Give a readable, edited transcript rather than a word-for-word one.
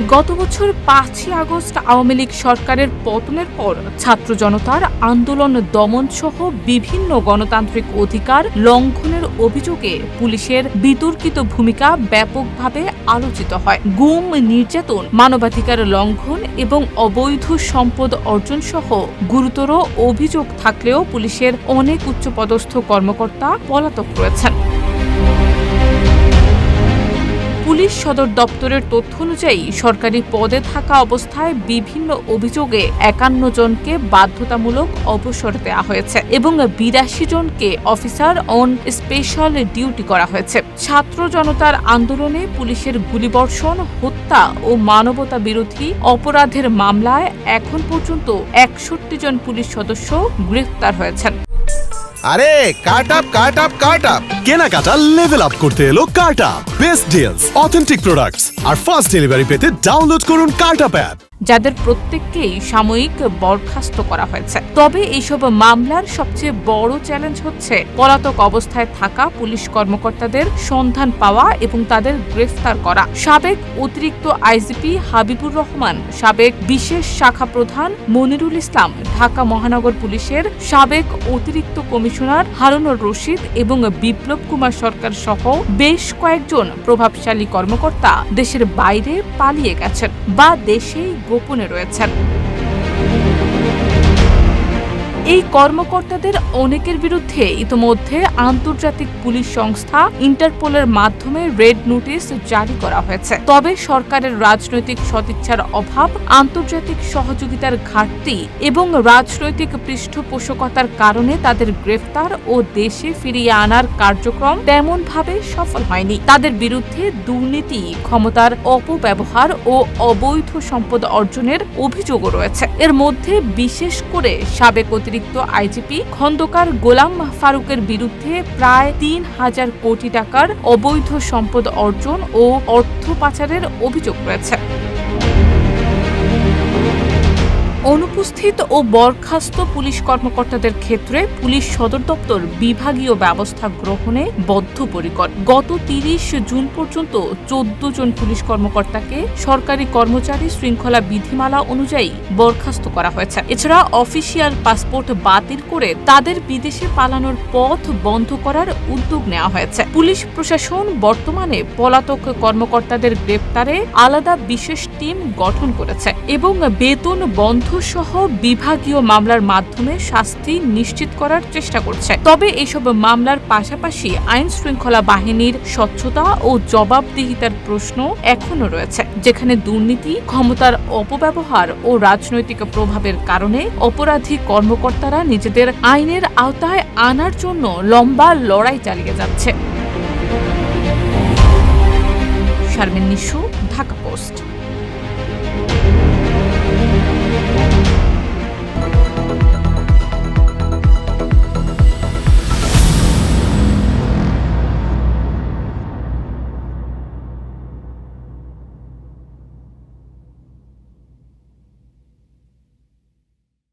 গত বছর ৫ই আগস্ট আওয়ামী লীগ সরকারের পতনের পর ছাত্র জনতার আন্দোলন দমন সহ বিভিন্ন গণতান্ত্রিক অধিকার লঙ্ঘনের অভিযোগে পুলিশের বিতর্কিত ভূমিকা ব্যাপকভাবে আলোচিত হয়। গুম, নির্যাতন, মানবাধিকার লঙ্ঘন এবং অবৈধ সম্পদ অর্জন সহ গুরুতর অভিযোগ থাকলেও পুলিশের অনেক উচ্চপদস্থ কর্মকর্তা পলাতক রয়েছেন। পুলিশ সদর দপ্তরের তথ্য অনুযায়ী সরকারি পদে থাকা অবস্থায় বিভিন্ন অভিযোগে ৫১ জনকে বাধ্যতামূলক অবসর দেওয়া হয়েছে এবং ৮২ জনকে অফিসার অন স্পেশাল ডিউটি করা হয়েছে। ছাত্র জনতার আন্দোলনে পুলিশের গুলিবর্ষণ, হত্যা ও মানবতা বিরোধী অপরাধের মামলায় এখন পর্যন্ত ৬১ জন পুলিশ সদস্য গ্রেফতার হয়েছেন। আরে কাট আপ কেনাকাটা লেভেল আপ করতে এলো CartUp. Best deals, authentic products আর ফাস্ট ডেলিভারি পেতে ডাউনলোড করুন কার্ট আপ অ্যাপ। যাদের প্রত্যেককেই সাময়িক বরখাস্ত করা হয়েছে। তবে এইসব মামলার সবচেয়ে বড় চ্যালেঞ্জ হচ্ছে পলাতক অবস্থায় থাকা পুলিশ কর্মকর্তাদের সন্ধান পাওয়া এবং তাদের গ্রেফতার করা। সাবেক অতিরিক্ত আইজিপি হাবিবুর রহমান, সাবেক বিশেষ শাখা প্রধান মনিরুল ইসলাম, ঢাকা মহানগর পুলিশের সাবেক অতিরিক্ত কমিশনার হারুনুর রশিদ এবং বিপ্লব কুমার সরকার সহ বেশ কয়েকজন প্রভাবশালী কর্মকর্তা দেশের বাইরে পালিয়ে গেছেন বা দেশেই গোপনে রয়েছেন। এই কর্মকর্তাদের অনেকের বিরুদ্ধে ইতোমধ্যে আন্তর্জাতিক পুলিশ সংস্থা ইন্টারপোলের মাধ্যমে রেড নোটিশ জারি করা হয়েছে। তবে সরকারের রাজনৈতিক সদিচ্ছার অভাব, আন্তর্জাতিক সহযোগিতার ঘাটতি এবং রাজনৈতিক পৃষ্ঠপোষকতার কারণে তাদের গ্রেফতার ও দেশে ফিরিয়ে আনার কার্যক্রম তেমনভাবে সফল হয়নি। তাদের বিরুদ্ধে দুর্নীতি, ক্ষমতার অপব্যবহার ও অবৈধ সম্পদ অর্জনের অভিযোগও রয়েছে। এর মধ্যে বিশেষ করে সাবেক অতিরিক্ত আইজিপি খন্দকার গোলাম ফারুকের বিরুদ্ধে প্রায় ৩,০০০ কোটি টাকার অবৈধ সম্পদ অর্জন ও অর্থ পাচারের অভিযোগ রয়েছে। অনুপস্থিত ও বরখাস্ত পুলিশ কর্মকর্তাদের ক্ষেত্রে পুলিশ সদর দপ্তর বিভাগীয় ব্যবস্থা গ্রহণে বদ্ধপরিকর। গত ৩০ জুন পর্যন্ত ১৪ জন পুলিশ কর্মকর্তাকে সরকারি কর্মচারী শৃঙ্খলা বিধিমালা অনুযায়ী বরখাস্ত করা হয়েছে। এছাড়া অফিসিয়াল পাসপোর্ট বাতিল করে তাদের বিদেশে পালানোর পথ বন্ধ করার উদ্যোগ নেওয়া হয়েছে। পুলিশ প্রশাসন বর্তমানে পলাতক কর্মকর্তাদের গ্রেপ্তারে আলাদা বিশেষ টিম গঠন করেছে এবং বেতন বন্ধ সহ বিভাগীয় মামলার মাধ্যমে শাস্তি নিশ্চিত করার চেষ্টা করছে। তবে এসব মামলার পাশাপাশি আইন শৃঙ্খলা বাহিনীর স্বচ্ছতা ও জবাবদিহিতার প্রশ্ন এখনো রয়েছে, যেখানে দুর্নীতি, ক্ষমতার অপব্যবহার ও রাজনৈতিক প্রভাবের কারণে অপরাধী কর্মকর্তারা নিজেদের আইনের আওতায় আনার জন্য লম্বা লড়াই চালিয়ে যাচ্ছে। শারমিন নিশু,